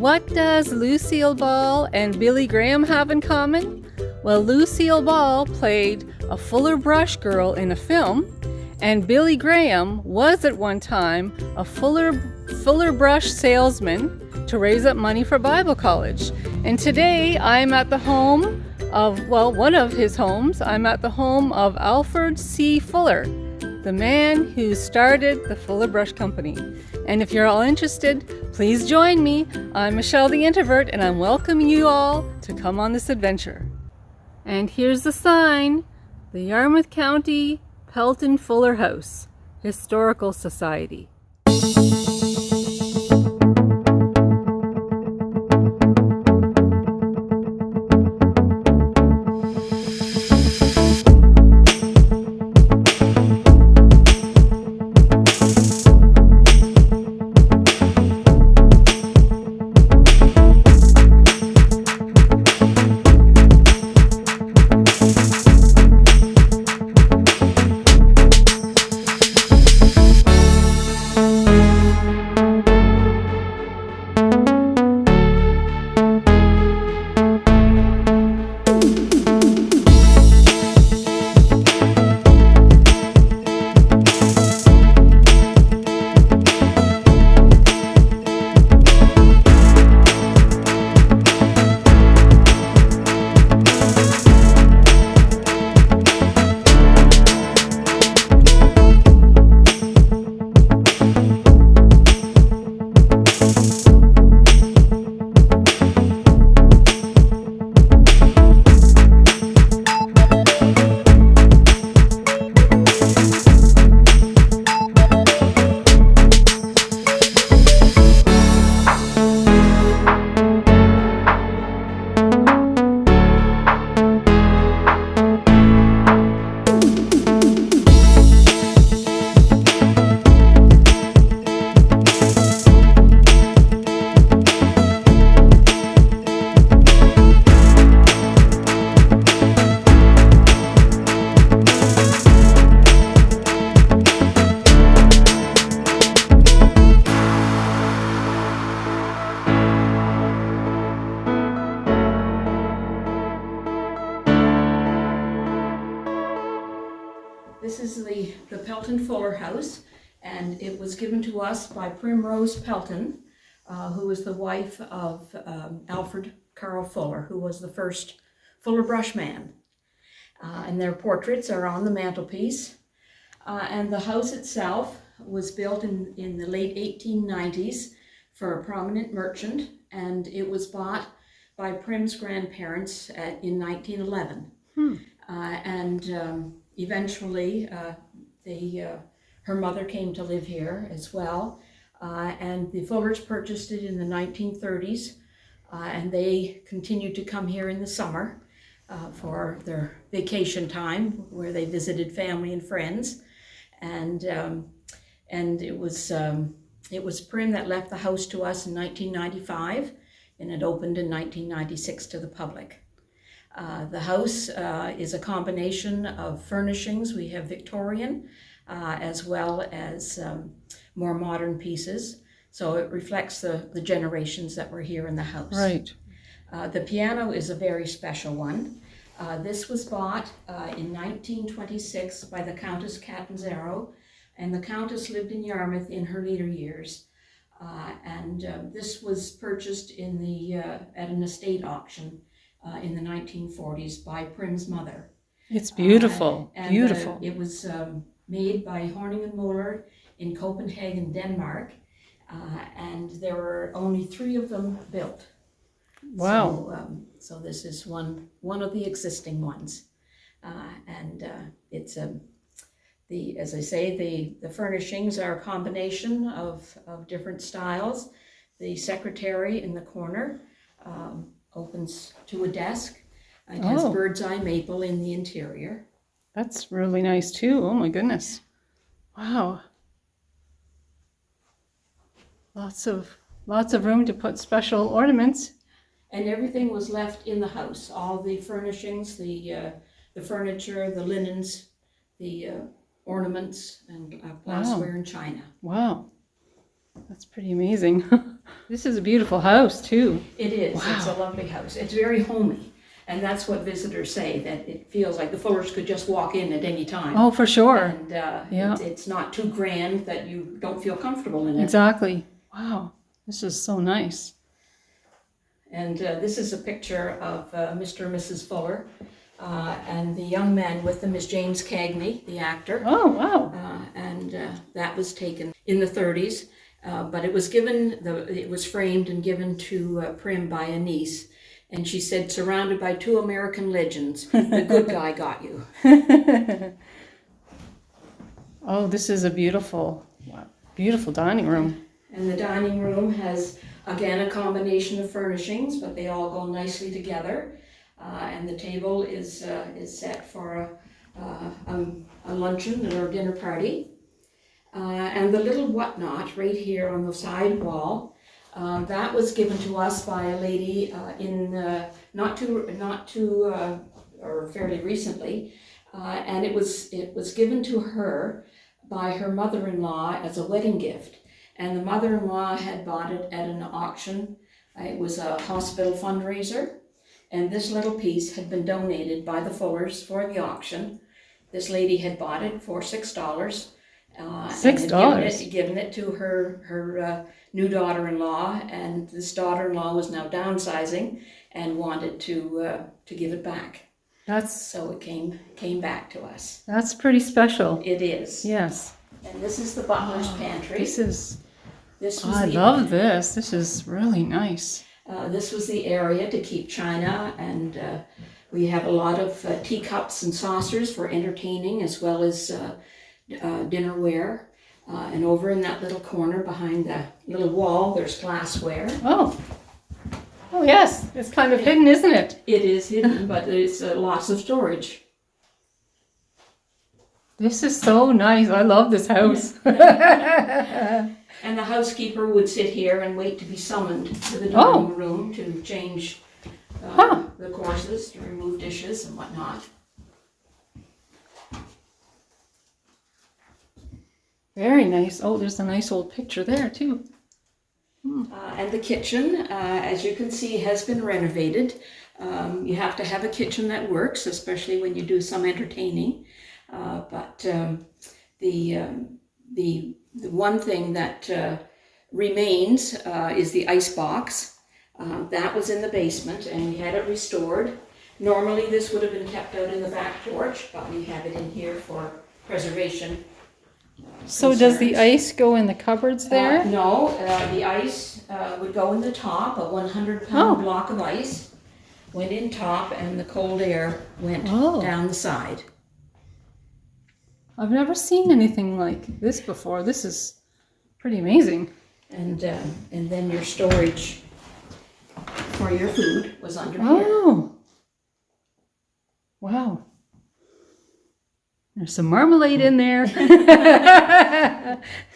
What does Lucille Ball and Billy Graham have in common? Well, Lucille Ball played a Fuller Brush girl in a film, and Billy Graham was at one time a Fuller Brush salesman to raise up money for Bible college. And today I'm at the home of, one of his homes. I'm at the home of Alfred C. Fuller, the man who started the Fuller Brush Company. And if you're all interested, please join me. I'm Michelle the Introvert, and I'm welcoming you all to come on this adventure. And here's the sign, the Yarmouth County Pelton Fuller House, Historical Society. This is the Pelton Fuller House, and it was given to us by Primrose Pelton, who was the wife of Alfred Carl Fuller, who was the first Fuller Brush man. And their portraits are on the mantelpiece. And the house itself was built in the late 1890s for a prominent merchant, and it was bought by Prim's grandparents in 1911. Eventually, her mother came to live here as well, and the Fullers purchased it in the 1930s, and they continued to come here in the summer for their vacation time, where they visited family and friends, and it was Prim that left the house to us in 1995, and it opened in 1996 to the public. The house is a combination of furnishings. We have Victorian as well as more modern pieces. So it reflects the generations that were here in the house. Right. The piano is a very special one. This was bought in 1926 by the Countess Catanzaro, and the Countess lived in Yarmouth in her later years. This was purchased at an estate auction in the 1940s by Prim's mother. It's beautiful, beautiful. It was made by Horning and Muller in Copenhagen, Denmark, and there were only 3 of them built. Wow. So this is one of the existing ones, it's as I say, the furnishings are a combination of different styles. The secretary in the corner opens to a desk. It has bird's eye maple in the interior. That's really nice too. Oh my goodness. Wow. Lots of room to put special ornaments. And everything was left in the house. All the furnishings, the furniture, the linens, the ornaments, and glassware and china. Wow. That's pretty amazing. This is a beautiful house too. It is. Wow. It's a lovely house. It's very homey. And that's what visitors say, that it feels like the Fullers could just walk in at any time. Oh, for sure. And Yeah. it's not too grand that you don't feel comfortable in it. Exactly. Wow. This is so nice. And this is a picture of Mr. and Mrs. Fuller. And the young man with them is James Cagney, the actor. Oh, wow. And that was taken in the 30s. But it was it was framed and given to Prim by a niece. And she said, surrounded by two American legends, the good guy got you. Oh, this is a beautiful dining room. And the dining room has, again, a combination of furnishings, but they all go nicely together. And the table is set for a luncheon or dinner party. And the little whatnot right here on the side wall, that was given to us by a lady or fairly recently, and it was given to her by her mother-in-law as a wedding gift. And the mother-in-law had bought it at an auction. It was a hospital fundraiser, and this little piece had been donated by the Fullers for the auction. This lady had bought it for $6. $6? And given it to her new daughter-in-law, and this daughter-in-law was now downsizing and wanted to give it back. So it came back to us. That's pretty special. It is. Yes. And this is the Butlers Pantry. I love this. This is really nice. This was the area to keep china, and we have a lot of teacups and saucers for entertaining, as well as dinnerware. And over in that little corner behind the little wall, there's glassware. Oh yes, it's kind of hidden, isn't it? It is hidden, but there's lots of storage. This is so nice. I love this house. And the housekeeper would sit here and wait to be summoned to the dining room to change the courses, to remove dishes and whatnot. Very nice. Oh, there's a nice old picture there too. And the kitchen, as you can see, has been renovated. You have to have a kitchen that works, especially when you do some entertaining. But the one thing that remains is the ice box. That was in the basement, and we had it restored. Normally, this would have been kept out in the back porch, but we have it in here for preservation. So does the ice go in the cupboards there? No, the ice would go in the top. A 100-pound block of ice went in top, and the cold air went down the side. I've never seen anything like this before. This is pretty amazing. And then your storage for your food was under here. Oh, wow. There's some marmalade in there.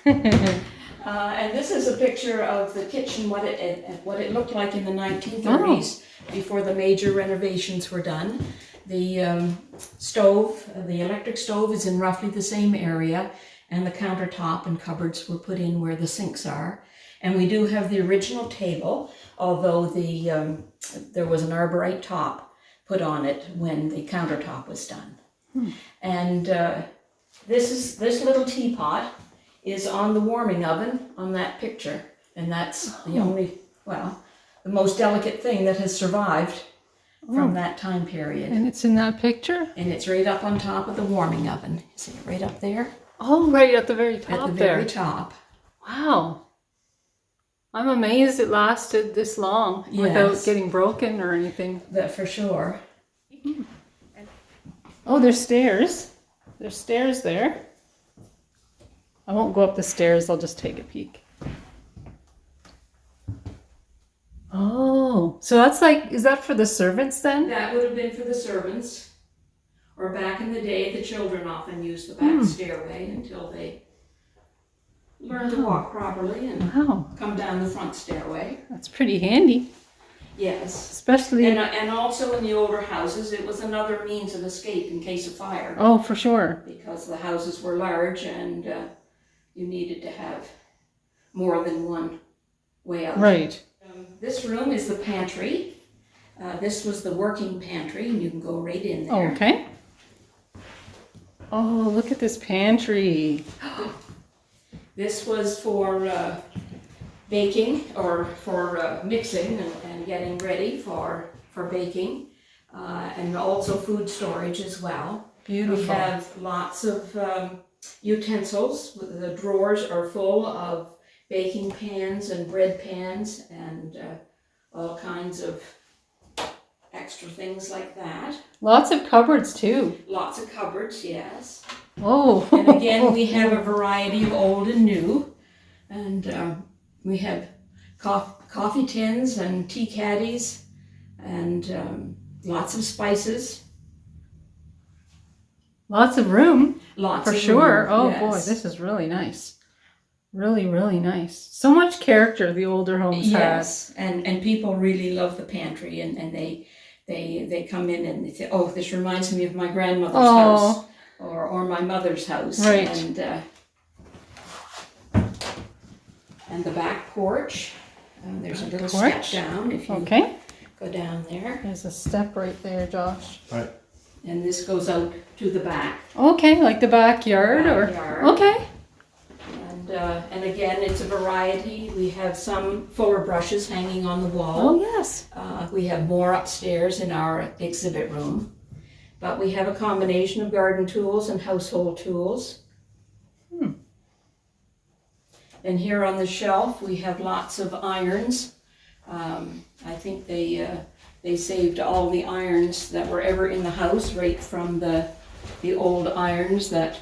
And this is a picture of the kitchen, what it looked like in the 1930s before the major renovations were done. The stove, the electric stove, is in roughly the same area, and the countertop and cupboards were put in where the sinks are. And we do have the original table, although there was an arborite top put on it when the countertop was done. And this little teapot is on the warming oven on that picture, and that's the most delicate thing that has survived from that time period. And it's in that picture? And it's right up on top of the warming oven. See it right up there? Oh, right at the very top. At the very top. Wow. I'm amazed it lasted this long without getting broken or anything. That for sure. Oh, there's stairs. There's stairs there. I won't go up the stairs. I'll just take a peek. Oh, so that's like, is that for the servants then? That would have been for the servants. Or back in the day, the children often used the back stairway until they learned to walk properly and come down the front stairway. That's pretty handy. Yes. Especially... And also in the older houses, it was another means of escape in case of fire. Oh, for sure. Because the houses were large and you needed to have more than one way out. Right. This room is the pantry. This was the working pantry, and you can go right in there. Okay. Oh, look at this pantry. This was for baking, or for mixing and getting ready for baking, and also food storage as well. Beautiful. We have lots of utensils. The drawers are full of baking pans and bread pans and all kinds of extra things like that. Lots of cupboards too. Lots of cupboards, yes. Oh. And again, we have a variety of old and new. And we have coffee tins and tea caddies and lots of spices. Lots of room. Lots for of sure. room, Oh yes. boy, this is really nice. Really, really nice. So much character the older homes Yes, and people really love the pantry, and they come in and they say, oh, this reminds me of my grandmother's house or my mother's house. Right. And the back porch. There's a little Porch. step down if you Okay. go down there. There's a step right there, Josh. Right. And this goes out to the back. Okay, like the backyard, Backyard. or okay. And again, it's a variety. We have some fuller brushes hanging on the wall. Oh yes. We have more upstairs in our exhibit room. But we have a combination of garden tools and household tools. And here on the shelf, we have lots of irons. I think they saved all the irons that were ever in the house, right from the old irons that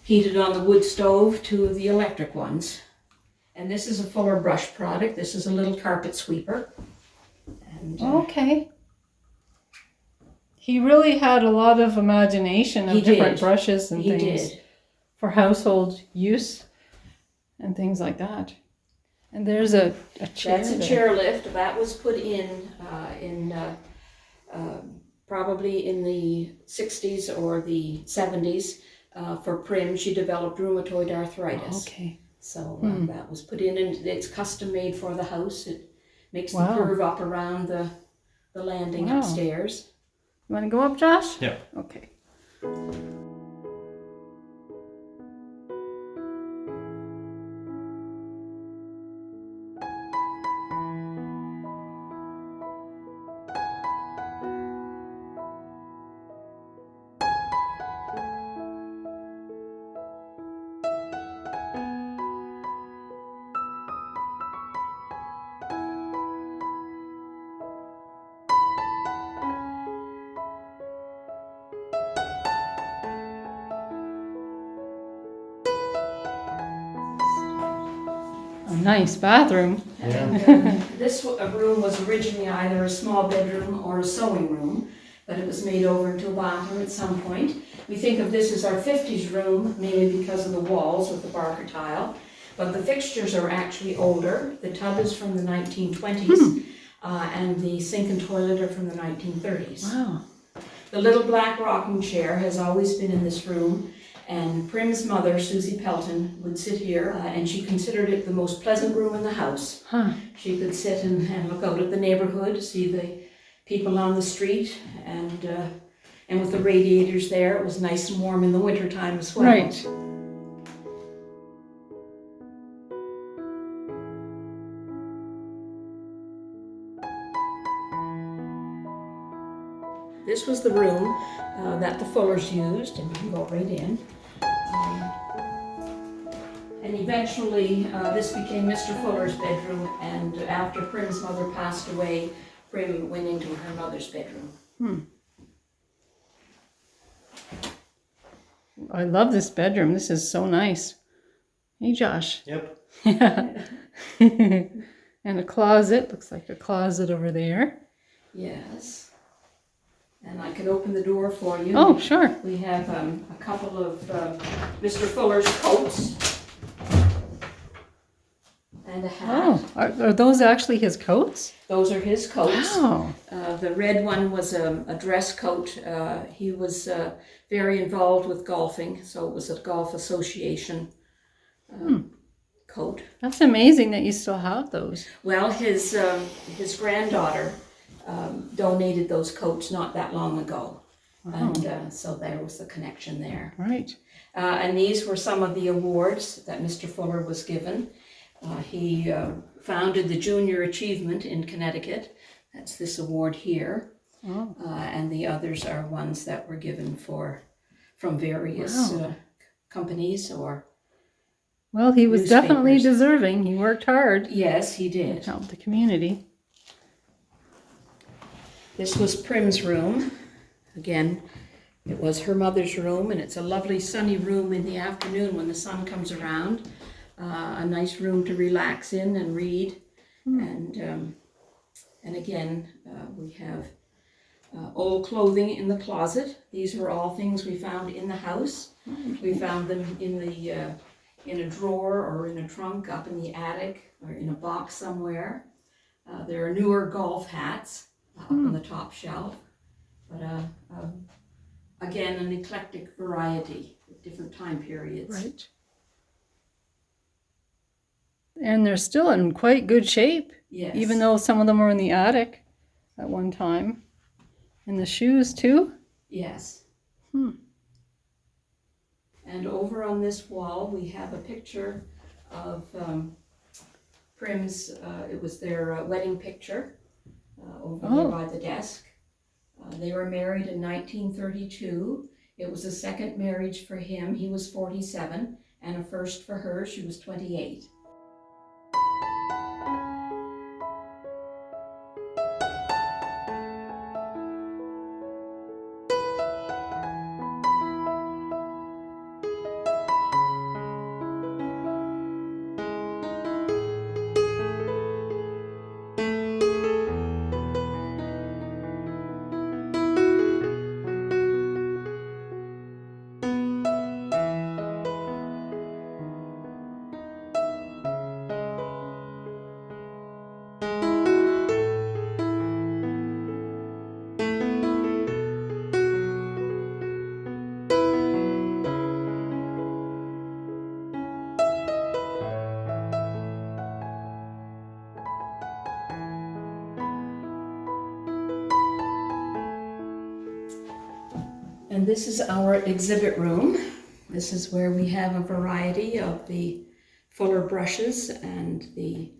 heated on the wood stove to the electric ones. And this is a fuller brush product. This is a little carpet sweeper. And, Okay. He really had a lot of imagination of He different did. brushes and he things did. for household use and things like that. And there's a chair. That's a there. chair lift. That was put in probably in the 60s or the 70s for Prim. She developed rheumatoid arthritis. Okay. So that was put in, and it's custom made for the house. It makes the Wow. curve up around the landing Wow. upstairs. You want to go up, Josh? Yeah. Okay. A nice bathroom. And this room was originally either a small bedroom or a sewing room, but it was made over into a bathroom at some point. We think of this as our 50s room, mainly because of the walls with the Barker tile, but the fixtures are actually older. The tub is from the 1920s, and the sink and toilet are from the 1930s. Wow. The little black rocking chair has always been in this room, and Prim's mother, Susie Pelton, would sit here, and she considered it the most pleasant room in the house. Huh. She could sit and look out at the neighborhood, see the people on the street, and with the radiators there, it was nice and warm in the wintertime as well. Right. This was the room that the Fullers used, and you can go right in. And eventually, this became Mr. Fuller's bedroom, and after Prim's mother passed away, Prim went into her mother's bedroom. I love this bedroom. This is so nice. Hey, Josh. Yep. Yeah. And a closet. Looks like a closet over there. Yes. And I can open the door for you. Oh, sure. We have a couple of Mr. Fuller's coats and a hat. Oh, are those actually his coats? Those are his coats. Wow. The red one was a dress coat. He was very involved with golfing, so it was a golf association coat. That's amazing that you still have those. Well, his granddaughter donated those coats not that long ago. And so there was the connection there. Right. And these were some of the awards that Mr. Fuller was given. He founded the Junior Achievement in Connecticut. That's this award here. Oh. And the others are ones that were given from various companies or Well, he was newspapers. definitely deserving. He worked hard. Yes, he did. To help the community. This was Prim's room. Again, it was her mother's room, and it's a lovely sunny room in the afternoon when the sun comes around. A nice room to relax in and read. And again, we have old clothing in the closet. These were all things we found in the house. We found them in a drawer or in a trunk up in the attic or in a box somewhere. There are newer golf hats up on the top shelf. But again, an eclectic variety of different time periods. Right. And they're still in quite good shape. Yes. Even though some of them were in the attic at one time. And the shoes too? Yes. And over on this wall, we have a picture of Prim's, it was their wedding picture over there by the desk. They were married in 1932. It was a second marriage for him. He was 47, and a first for her. She was 28. And this is our exhibit room. This is where we have a variety of the Fuller brushes and the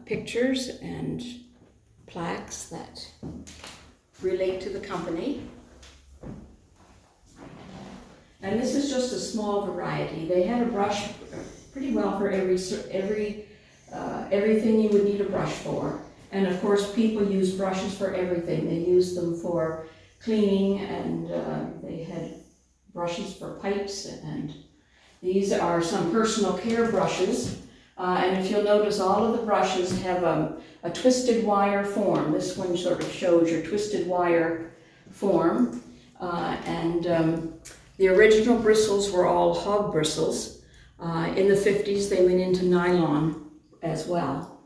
pictures and plaques that relate to the company. And this is just a small variety. They had a brush pretty well for everything you would need a brush for. And of course, people use brushes for everything. They use them for cleaning, and they had brushes for pipes, and these are some personal care brushes. And if you'll notice, all of the brushes have a twisted wire form. This one sort of shows your twisted wire form. The original bristles were all hog bristles. In the 50s, they went into nylon as well.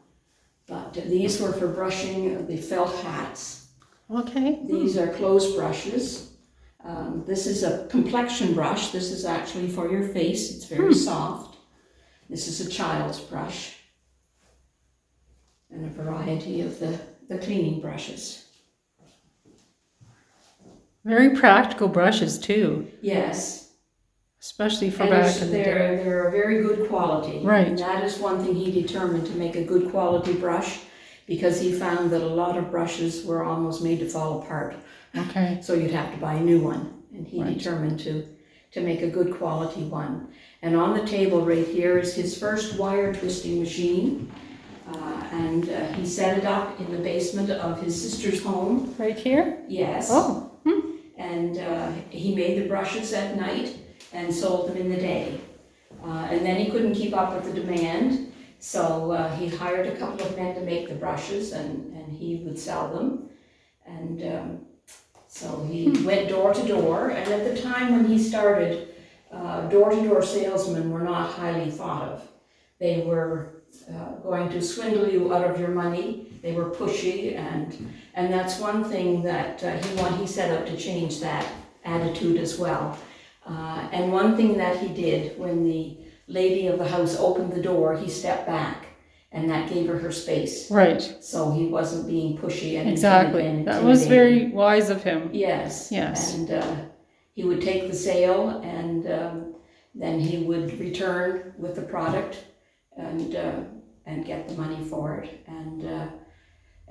But these were for brushing the felt hats. Okay. These are clothes brushes. This is a complexion brush. This is actually for your face. It's very soft. This is a child's brush. And a variety of the cleaning brushes. Very practical brushes too. Yes. Especially for And back in the day. they're a very good quality. Right. And that is one thing he determined, to make a good quality brush, because he found that a lot of brushes were almost made to fall apart. Okay. So you'd have to buy a new one. And he Right. determined to make a good quality one. And on the table right here is his first wire twisting machine. He set it up in the basement of his sister's home. Right here? Yes. Oh. And he made the brushes at night and sold them in the day. And then he couldn't keep up with the demand, so he hired a couple of men to make the brushes, and he would sell them. And so he went door to door, and at the time when he started, door-to-door salesmen were not highly thought of. They were going to swindle you out of your money. They were pushy, and that's one thing that he set out to change that attitude as well. And one thing that he did when the lady of the house opened the door, he stepped back, and that gave her space. Right. So he wasn't being pushy and Exactly. That was very wise of him. Yes. Yes. And he would take the sale, and then he would return with the product and get the money for it.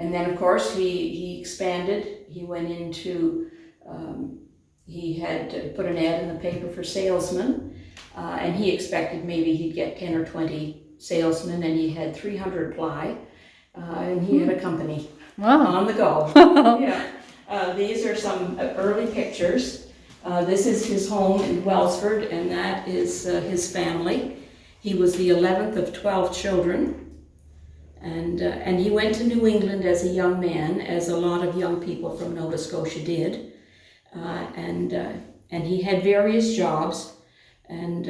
And then, of course, he expanded. He went into, he had put an ad in the paper for salesmen, and he expected maybe he'd get 10 or 20 salesmen, and he had 300 apply, and he had a company on the go. Yeah. These are some early pictures. This is his home in Wellsford, and that is his family. He was the 11th of 12 children. And he went to New England as a young man, as a lot of young people from Nova Scotia did. And he had various jobs. And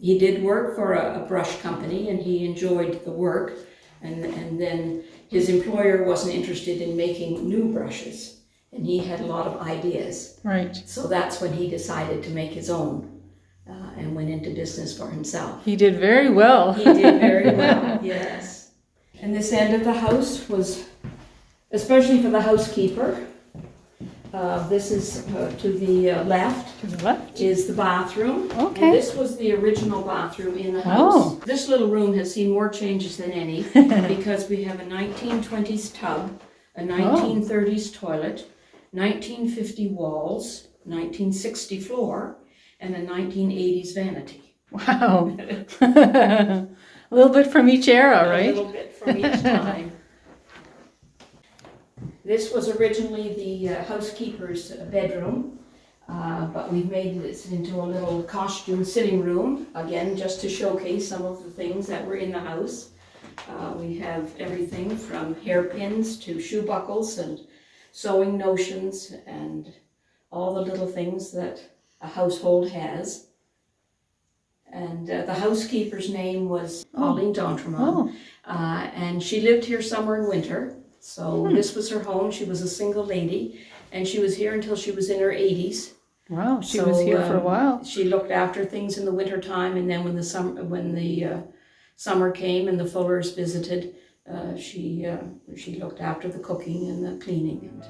he did work for a brush company, and he enjoyed the work. And then his employer wasn't interested in making new brushes. And he had a lot of ideas. Right. So that's when he decided to make his own and went into business for himself. He did very well. He did very well, yes. And this end of the house was, especially for the housekeeper, this is to the left. To the left? Is the bathroom. Okay. And this was the original bathroom in the house. Oh. This little room has seen more changes than any because we have a 1920s tub, a 1930s toilet, 1950 walls, 1960 floor, and a 1980s vanity. Wow. A little bit from each era, right? A little bit from each time. This was originally the housekeeper's bedroom, but we've made this into a little costume sitting room, again, just to showcase some of the things that were in the house. We have everything from hairpins to shoe buckles and sewing notions and all the little things that a household has. And the housekeeper's name was Pauline D'Entremont, and she lived here summer and winter. So this was her home. She was a single lady, and she was here until she was in her 80s. Wow, she was here for a while. She looked after things in the winter time, and then when the summer came and the Fullers visited, she looked after the cooking and the cleaning.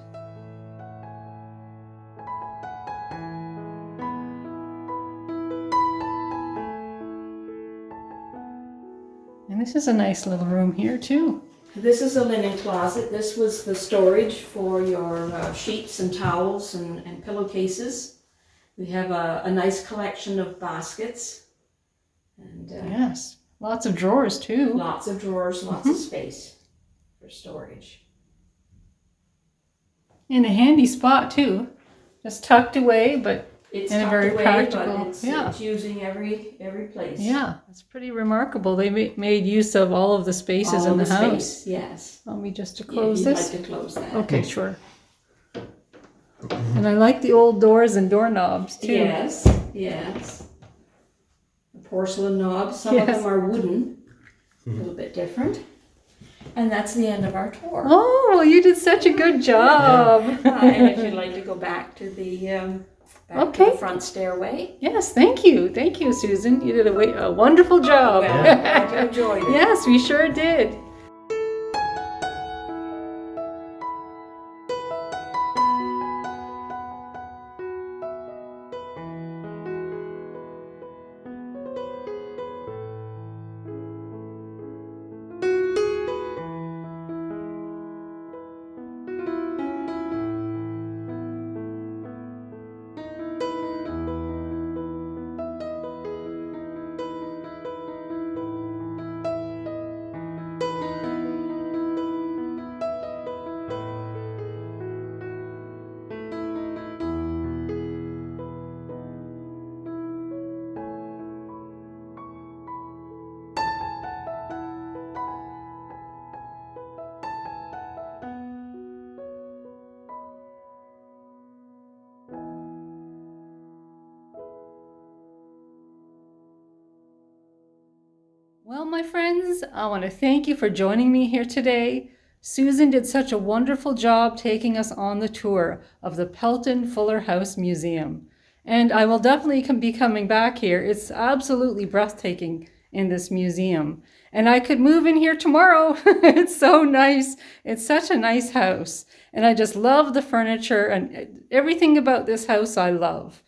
And this is a nice little room here too. This is a linen closet. This was the storage for your sheets and towels and pillowcases. We have a nice collection of baskets. And yes, lots of drawers too. Lots of drawers, lots of space for storage. In a handy spot too. Just tucked away, but it's in a tucked very away, practical. But it's using every place. Yeah, it's pretty remarkable. They made use of all of the spaces in the house. Space, yes. Want me just to close this? Like to close that. Okay, sure. And I like the old doors and doorknobs too. Yes, yes. The porcelain knobs. Some of them are wooden, a little bit different. And that's the end of our tour. Oh, well, you did such a good job. And if you'd like to go back to the to the front stairway. Yes, thank you, Susan. You did a wonderful job. Well, I enjoyed it. Yes, we sure did. Well, my friends, I want to thank you for joining me here today. Susan did such a wonderful job taking us on the tour of the Pelton Fuller House Museum. And I will definitely be coming back here. It's absolutely breathtaking in this museum. And I could move in here tomorrow. It's so nice. It's such a nice house. And I just love the furniture and everything about this house I love.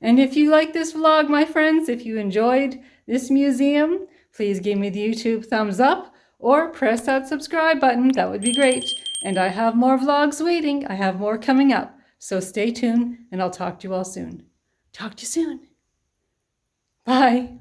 And if you like this vlog, my friends, if you enjoyed this museum, please give me the YouTube thumbs up or press that subscribe button. That would be great. And I have more vlogs waiting. I have more coming up. So stay tuned and I'll talk to you all soon. Talk to you soon. Bye.